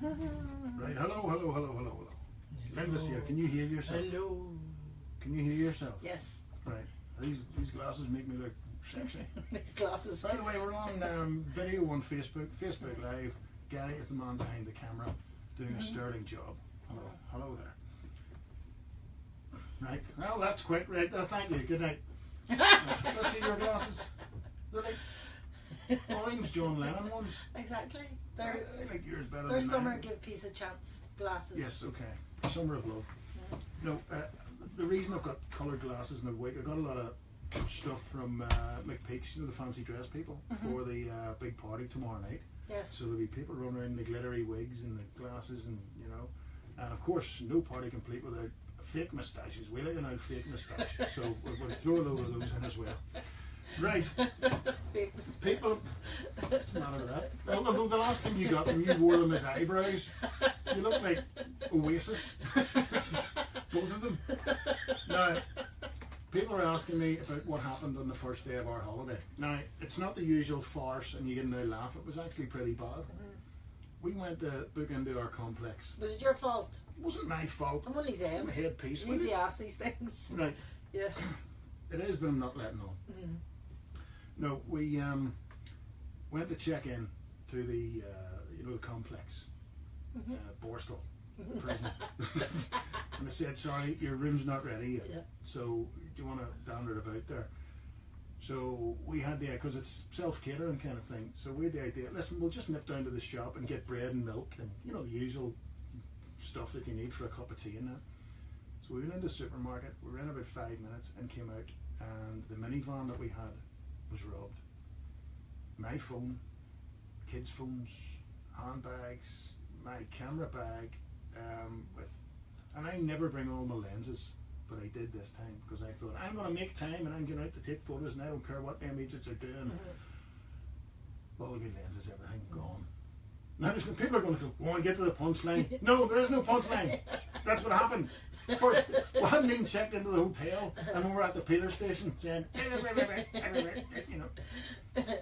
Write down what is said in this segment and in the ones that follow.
Right, hello. Linda's here. Can you hear yourself? Hello. Can you hear yourself? Yes. Right. These glasses make me look sexy. These glasses. By the way, we're on video on Facebook Live. Guy is the man behind the camera doing a sterling job. Hello there. Right. Well, that's quick. Right. Thank you. Good night. Let's see your glasses. They're like orange John Lennon ones. Exactly. I like yours better They're than summer mine. give peace a chance glasses. Yes, okay. Summer of love. No, the reason I've got coloured glasses in a week, I got a lot of stuff from McPeak's, you know, the fancy dress people, for the big party tomorrow night. Yes. So there'll be people running around in the glittery wigs and the glasses, and you know, and of course, no party complete without fake moustaches. We like an old fake moustache, so we'll throw a load of those in as well. Right. Fake People, what's the matter with that? Well, although the last time you got them, you wore them as eyebrows. You look like Oasis. Both of them. Now, people are asking me about what happened on the first day of our holiday. Now, it's not the usual farce and you get no laugh. It was actually pretty bad. We went to book into our complex. Was it your fault? It wasn't my fault. I'm only saying. I'm a headpiece. You need to ask these things. Right. Yes. It is, but I'm not letting on. No, we went to check in to the you know, the complex, Borstal prison, and they said, sorry, your room's not ready yet. Yeah. So do you want to dander about there? So we had the, because it's self-catering kind of thing, so we had the idea, listen, we'll just nip down to the shop and get bread and milk and, you know, the usual stuff that you need for a cup of tea and that. So we went into the supermarket, we were in about 5 minutes and came out, and the minivan that we had was robbed. My phone, kids' phones, handbags, my camera bag, and I never bring all my lenses, but I did this time because I thought I'm going to make time and I'm going out to take photos and I don't care what them agents are doing. All the good lenses, everything gone. Now people are going to go, oh, and get to the punchline. No, there is no punchline. That's what happened. First, we hadn't even checked into the hotel, and we were at the Peter station saying, you know.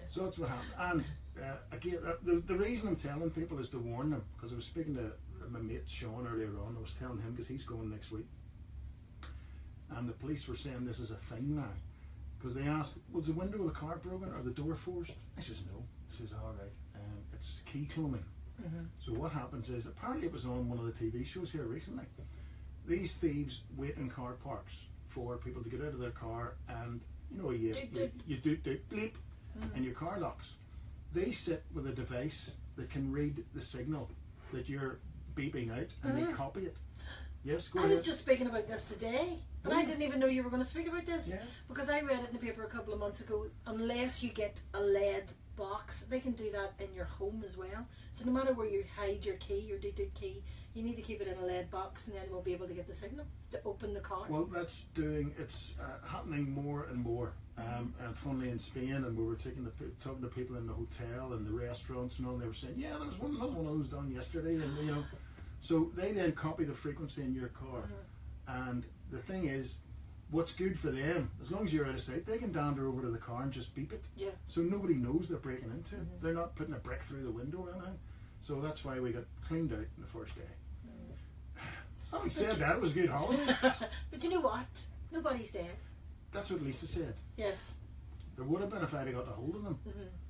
So that's what happened. And again, the reason I'm telling people is to warn them, because I was speaking to my mate Sean earlier on. I was telling him because he's going next week, and the police were saying this is a thing now, because they asked, was the window of the car broken or the door forced? I says no. I says all right, it's key cloning. So what happens is, apparently it was on one of the TV shows here recently. These thieves wait in car parks for people to get out of their car, and you know, you do bleep, and your car locks. They sit with a device that can read the signal that you're beeping out, and they copy it. Yes, go ahead. I was just speaking about this today, but I didn't even know you were going to speak about this, because I read it in the paper a couple of months ago. Unless you get a lead box, they can do that in your home as well. So no matter where you hide your key, your doot key, you need to keep it in a lead box, and then we'll be able to get the signal to open the car. Well, it's happening more and more. And funnily in Spain, and we were talking to people in the hotel and the restaurants and all, and they were saying, yeah, there was another one of those done yesterday, and you know, so they then copy the frequency in your car. And the thing is, what's good for them, as long as you're out of sight, they can dander over to the car and just beep it. Yeah. So nobody knows they're breaking into it. They're not putting a brick through the window or anything. So that's why we got cleaned out the first day. Having said that, it was a good holiday. But you know what? Nobody's dead. That's what Lisa said. Yes. There would have been if I'd have got a hold of them.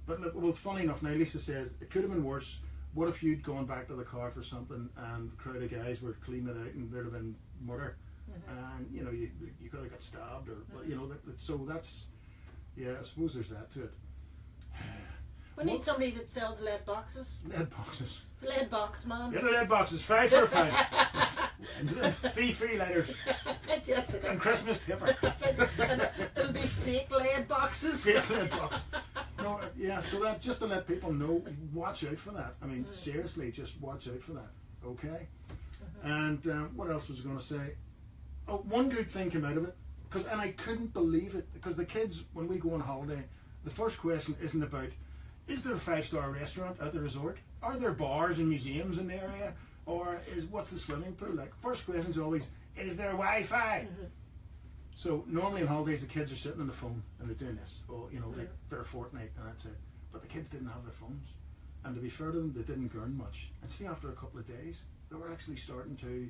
But look, well, funny enough, now Lisa says it could have been worse. What if you'd gone back to the car for something and a crowd of guys were cleaning it out and there'd have been murder, and you know, you could have got stabbed, or you know, so that's, yeah, I suppose there's that to it. We need somebody that sells lead boxes. Lead boxes. Lead box man. Get the lead boxes, $5 for a pound. And free lighters. And Christmas paper. And it'll be fake lead boxes. Fake lead box. No, yeah, so that, just to let people know, watch out for that. I mean, seriously, just watch out for that. Okay? And what else was I going to say? Oh, one good thing came out of it, and I couldn't believe it, because the kids, when we go on holiday, the first question isn't about, is there a 5-star restaurant at the resort? Are there bars and museums in the area? Or what's the swimming pool like? First question is always, is there Wi-Fi? So normally on holidays the kids are sitting on the phone and they're doing this, or you know, like for a fortnight, and that's it. But the kids didn't have their phones, And to be fair to them, they didn't learn much. And see, after a couple of days, they were actually starting to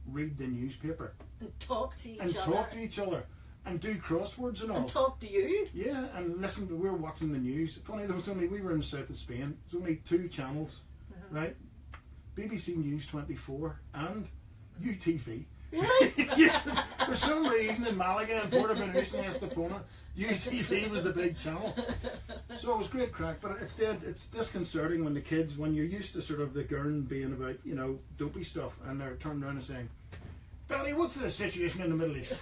read the newspaper and talk to each other. And do crosswords and all. And talk to you. Yeah, and listen. We were watching the news. Funny, we were in the south of Spain. There's only 2 channels, right? BBC News 24 and UTV. Really? For some reason in Malaga and Portabanús and Estepona, UTV was the big channel. So it was great crack, but it's disconcerting when the kids, when you're used to sort of the gurn being about, dopey stuff, and they're turned around and saying, Daddy, what's the situation in the Middle East?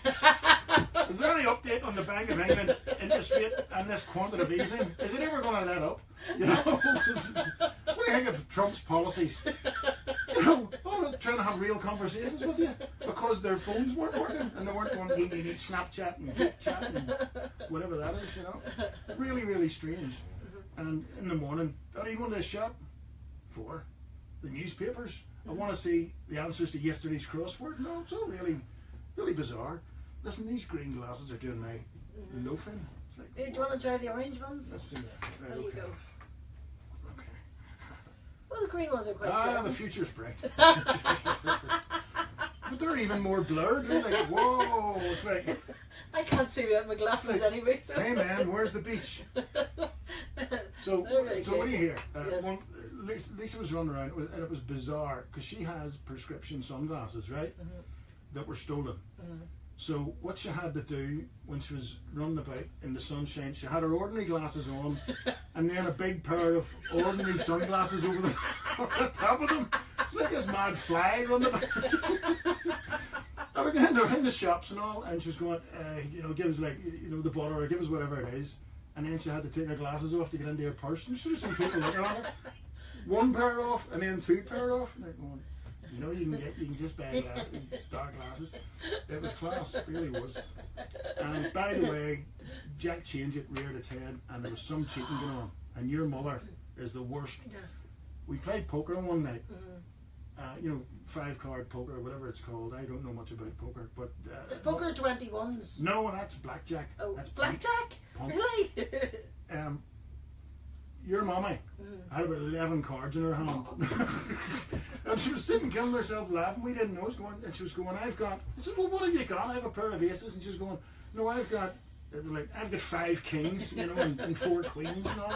Is there any update on the Bank of England interest rate and this quantitative easing? Is it ever going to let up? What do you think of Trump's policies? Trying to have real conversations with you because their phones weren't working and they weren't going to Snapchat and chat and whatever that is, Really, really strange. And in the morning, are you going to the shop? For the newspapers. I want to see the answers to yesterday's crossword. No, it's all really, really bizarre. Listen, these green glasses are doing my loafing. Like, do you want to try the orange ones? Let's do that. Right, there you go. Okay. Well, the green ones are quite pleasant. The future's bright. But they're even more blurred. They're like, whoa, it's like... I can't see without my glasses anyway, so... Hey man, where's the beach? So what do you hear? Yes. Lisa was running around, and it was bizarre, because she has prescription sunglasses, right? That were stolen. So what she had to do when she was running about in the sunshine, she had her ordinary glasses on, and then a big pair of ordinary sunglasses over the top of them. It's like this mad fly running about. I was going in the shops and all, and she was going, give us the butter, or give us whatever it is. And then she had to take her glasses off to get into her purse. And she was some people looking at her. 1 pair off, and then 2 pair off. And they're going, you can just buy dark glasses. It was class, it really was. And by the way, Jack changed it, reared its head, and there was some cheating going on. And your mother is the worst. Yes. We played poker one night. 5-card poker, or whatever it's called. I don't know much about poker, but it's poker 21s. No, that's blackjack. Oh, that's blackjack? Punk. Really? Your mommy had about 11 cards in her hand. And she was sitting killing herself laughing. We didn't know it was going, and she was going, I said, well, what have you got? I have a pair of aces. And she was going, no, I've got 5 kings, and 4 queens and all.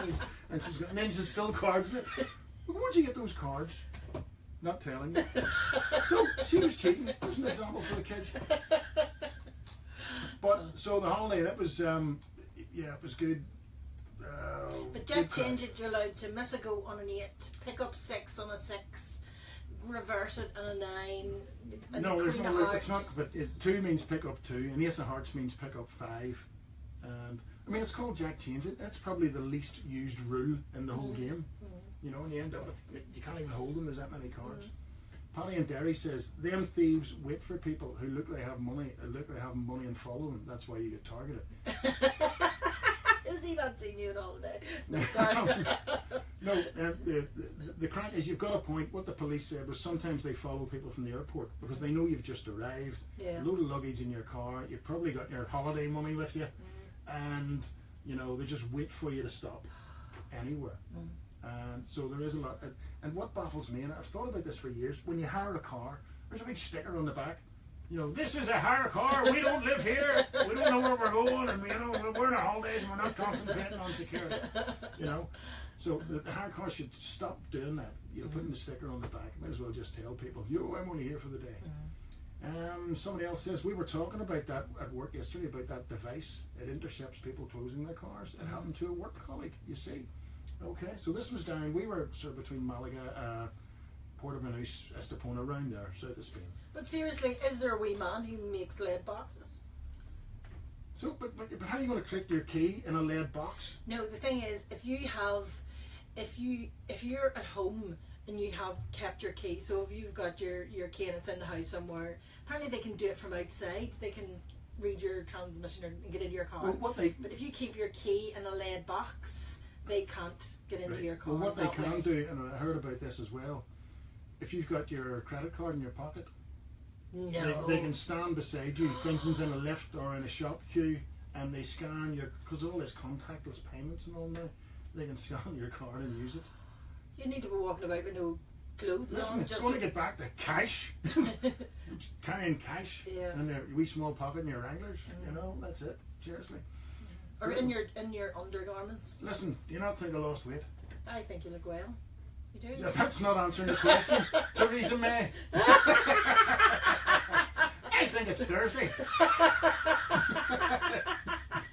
And she was going, and then she said, still cards in it. Where'd you get those cards? Not telling you. So she was cheating. That was an example for the kids. But so the holiday, that was it was good. But Jack changed it. You're allowed to miss a go on an 8, pick up 6 on a 6, reverse it on a 9. And no, there's no. It's not. But 2 means pick up 2, and Ace of Hearts means pick up 5. And I mean, it's called Jack Change It. That's probably the least used rule in the whole game. And you end up with, you can't even hold them, there's that many cards. Paddy and Derry says, them thieves wait for people who look they have money and follow them. That's why you get targeted. Has he not seen you in all day? No, sorry. No, the crack is, you've got a point. What the police said was sometimes they follow people from the airport because they know you've just arrived, a load of luggage in your car, you've probably got your holiday money with you, and they just wait for you to stop anywhere. And so there is a lot. And what baffles me, and I've thought about this for years, when you hire a car, there's a big sticker on the back. This is a hire car, we don't live here, we don't know where we're going, and we're on our holidays and we're not concentrating on security. So the hire car should stop doing that. Putting the sticker on the back. Might as well just tell people, I'm only here for the day. Somebody else says, we were talking about that at work yesterday, about that device. It intercepts people closing their cars. It happened to a work colleague, you see. Okay, so this was down, we were sort of between Malaga, Portabanús, Estepona, around there, south of Spain. But seriously, is there a wee man who makes lead boxes? So, but how are you going to click your key in a lead box? No, the thing is, if you're at home and you have kept your key, so if you've got your key and it's in the house somewhere, apparently they can do it from outside. They can read your transmission and get into your car. But if you keep your key in a lead box, they can't get into your car. Well, what they can do, and I heard about this as well, if you've got your credit card in your pocket, they can stand beside you, for instance, in a lift or in a shop queue, and they scan your, because all this contactless payments and all now, they can scan your card and use it. You need to be walking about with no clothes Listen, on. it's going to get back to cash. Carrying cash in their wee small pocket in your Wranglers. You know, that's it. Seriously. Or in your undergarments. Listen, do you not think I lost weight? I think you look well. You do. Yeah, that's not answering the question. Theresa May. I think it's Thursday.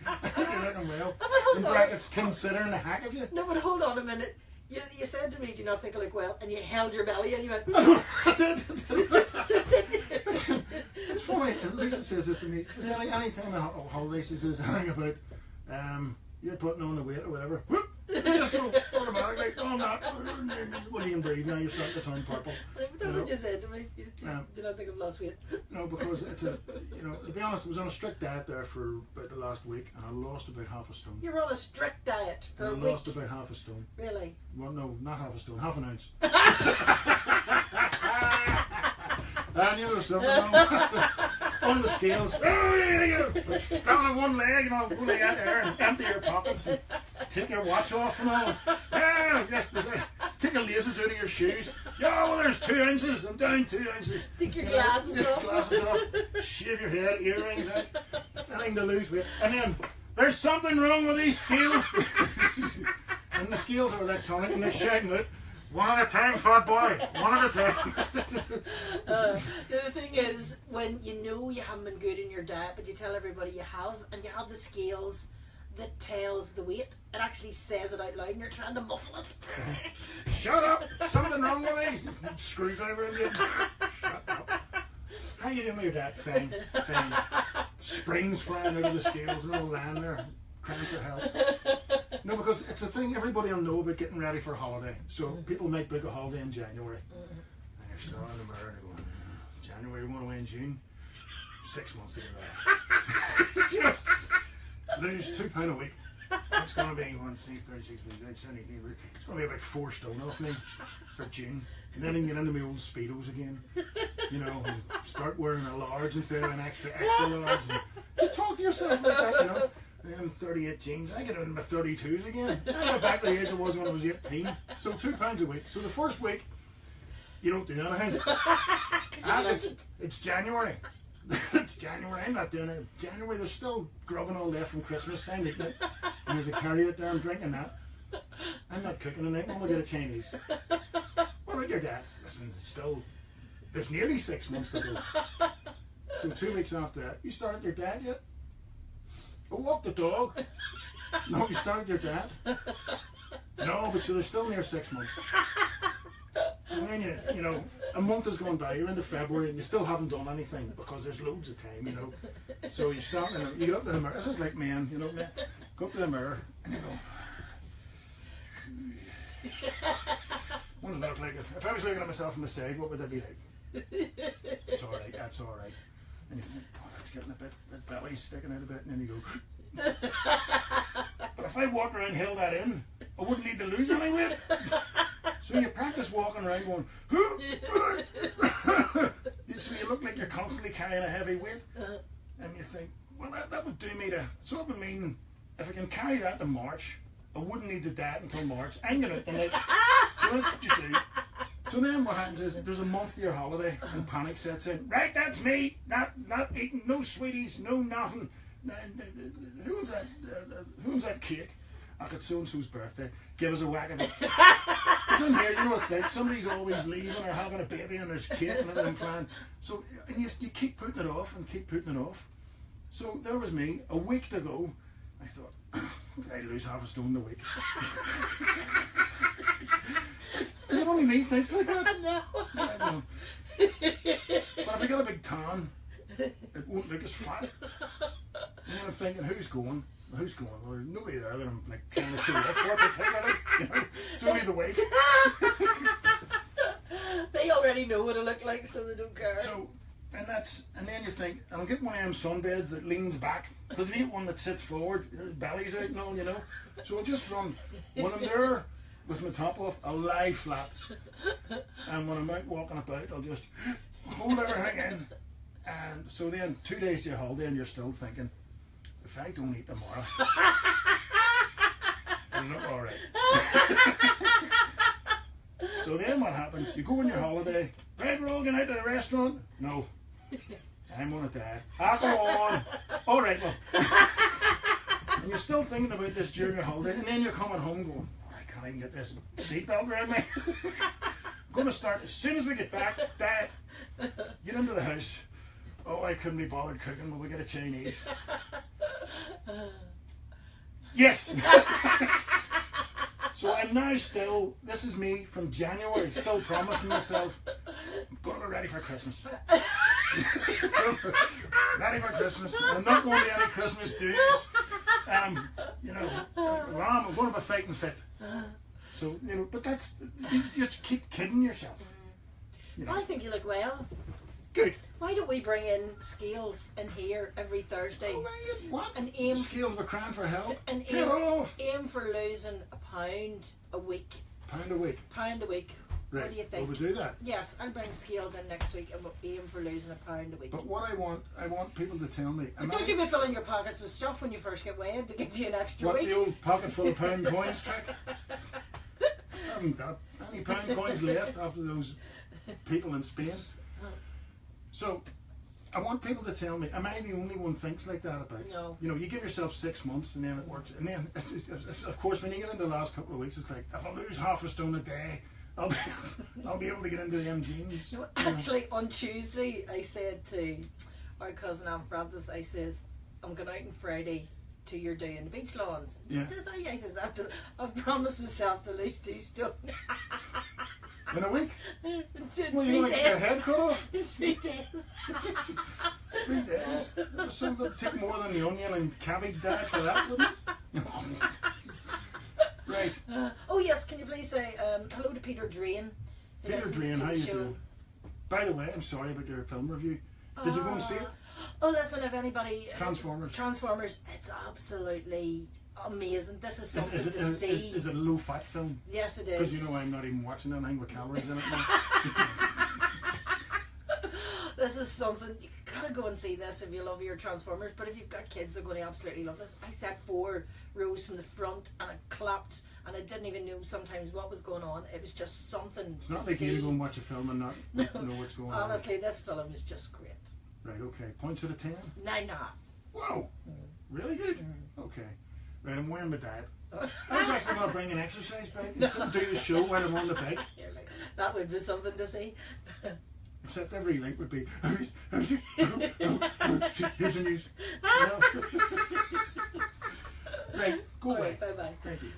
I think you're looking well. In brackets, considering the hack of you. No, but hold on a minute. You said to me, do you not think I look well? And you held your belly and you went... It's funny. Lisa says this to me. She says any time on holiday she says anything about you're putting on the weight or whatever. Whoop! You just go automatically. Oh, I'm not. Well, you can breathe now. You're starting to turn purple. That's what you said to me. Do not think I've lost weight. No, because it's to be honest, I was on a strict diet there for about the last week and I lost about half a stone. You were on a strict diet for a week? I lost about half a stone. Really? Well, no, not half a stone, half an ounce. I knew there was something wrong on the scales. Stand on one leg, go like that there and empty your pockets and take your watch off and all. Yeah, just take the laces out of your shoes. Yeah, well, there's 2 ounces. I'm down 2 ounces. Take your glasses off. Glasses off. Shave your head, earrings out. Anything to lose weight. And then there's something wrong with these scales. And the scales are electronic and they're shouting out. One at a time, fat boy. One at a time. The thing is, when you know you haven't been good in your diet, but you tell everybody you have, and you have the scales that tells the weight, it actually says it out loud, and you're trying to muffle it. Shut up! Something wrong with these. Screwdriver again. Shut up. How you doing with your diet? Fine. Fine. Springs flying out of the scales and all lying there, crying for help. No, because it's a thing everybody will know about getting ready for a holiday. So people might book a holiday in January. And you're still in the mirror and you're going, January, we want to away in June. 6 months to get ready. You know, lose £2 a week. It's going to be 36 weeks. It's going to be about 4 stone off me for June. And then I can get into my old Speedos again. You know, and start wearing a large instead of an extra large. And you talk to yourself like that, you know. I'm 38 jeans. I get into my 32s again. I go back to the age I was when I was 18. So £2 a week. So the first week, you don't do anything. And it's January. It's January. I'm not doing it. January, there's still grubbing all left from Christmas. I'm eating it. And there's a carry out there. I'm drinking that. I'm not cooking tonight. I'm going to get a Chinese. What about your dad? Listen, there's nearly 6 months to go. So 2 weeks after that, you started your dad yet? I walked the dog. No, you started your dad. No, but so there's still near 6 months. So then you know, a month has gone by, you're into February and you still haven't done anything because there's loads of time, you know. So you start, you get up to the mirror, this is like men, you know, go up to the mirror and you go, what does it look like? If I was looking at myself from the side, what would that be like? It's alright, that's alright. And you think, boy, that's getting a bit, that belly's sticking out a bit, and then you go, but if I walked around and held that in, I wouldn't need to lose any weight. So you practice walking around going, so you look like you're constantly carrying a heavy weight. And you think, well, that would do me so it would mean, if I can carry that to March, I wouldn't need to diet until March. I'm going to, so that's what you do. So then what happens is there's a month of your holiday and panic sets in. Right, that's me. Not eating, no sweeties, no nothing. Who's that cake? It's so-and-so's birthday. Give us a whack of it. It's in here, you know what it's like. Somebody's always leaving or having a baby and there's cake and everything flying. So, and you keep putting it off and keep putting it off. So there was me, a week to go. I thought, I lose half a stone a week. Is it only me thinks like that? No. I know. But if I get a big tan, it won't look as fat. And then I'm thinking, who's going? Well, there's nobody there that I'm like trying to show off for particularly. You know, it's only the wife. They already know what it look like, so they don't care. So, and then you think, I'll get one of them sunbeds that leans back, because if you get one that sits forward, your belly's out and all, you know. So I'll just run, when I'm there with my top off, I'll lie flat. And when I'm out walking about, I'll just hold everything in. And so then 2 days to your holiday and you're still thinking, if I don't eat tomorrow, I'll look alright. So then what happens? You go on your holiday. Right, we're all going out to the restaurant. No. I'm on a diet. Ah, go on. All right, well. And you're still thinking about this during your holiday, and then you're coming home going, oh, I can't even get this seatbelt around me. I'm going to start as soon as we get back. Diet. Get into the house. Oh, I couldn't be bothered cooking. Will we get a Chinese? Yes. So I'm now still, this is me from January, still promising myself, I'm going to be ready for Christmas. Ready for Christmas. I'm not going to any Christmas dues. You know, I'm going to be fighting fit. So, you know, but that's, you just keep kidding yourself. You know. I think you look well. Good. Why don't we bring in scales in here every Thursday? Oh, what? And aim Scales were crying for help. and Get off. aim for losing £1 a week. Pound a week. £1 a week. Right. What do you think? Will we do that? Yes, I'll bring scales in next week and we'll aim for losing £1 a week. But what I want people to tell me. But don't you be filling your pockets with stuff when you first get weighed to give you an extra What, week? the old pocket full of pound coins trick? I haven't got any pound coins left after those people in Spain. So, I want people to tell me, am I the only one thinks like that about? No. You know, you give yourself 6 months and then it works. And then, of course, when you get into the last couple of weeks, it's like, if I lose half a stone a day, I'll be able to get into them jeans. No, actually, on Tuesday, I said to our cousin Aunt Frances, I says, I'm going out on Friday to your day in the beach lawns. Yeah. She says, oh yeah, I says, I've promised myself to lose 2 stone. In a week? In Well, 3 you want to get your days. head cut off? In 3 days. 3 days? Something that would take more than the onion and cabbage diet for that, wouldn't it? Right. Oh yes, can you please say hello to Peter Drain? who Peter listens Drain, to how the you show. doing? By the way, I'm sorry about your film review. Did you go and see it? Oh, listen, if anybody... Transformers. It's absolutely amazing. This is something to see. Is it a low-fat film? Yes, it is. Because you know I'm not even watching anything with calories in it now. This is something, you gotta go and see this if you love your Transformers, but if you've got kids, they're going to absolutely love this. I sat 4 rows from the front and I clapped and I didn't even know sometimes what was going on. It was just something It's not to like see. you to go and watch a film and not know what's going on. Honestly, this film is just great. Right, okay. Points out of 10? 9.5. Whoa! Really good? Okay. Right, I'm wearing my diet. I was actually going to bring an exercise bike and sit and do the show while I'm on the bike. That would be something to see. Except every link would be, here's the news. Right, go away. Bye bye. Thank you.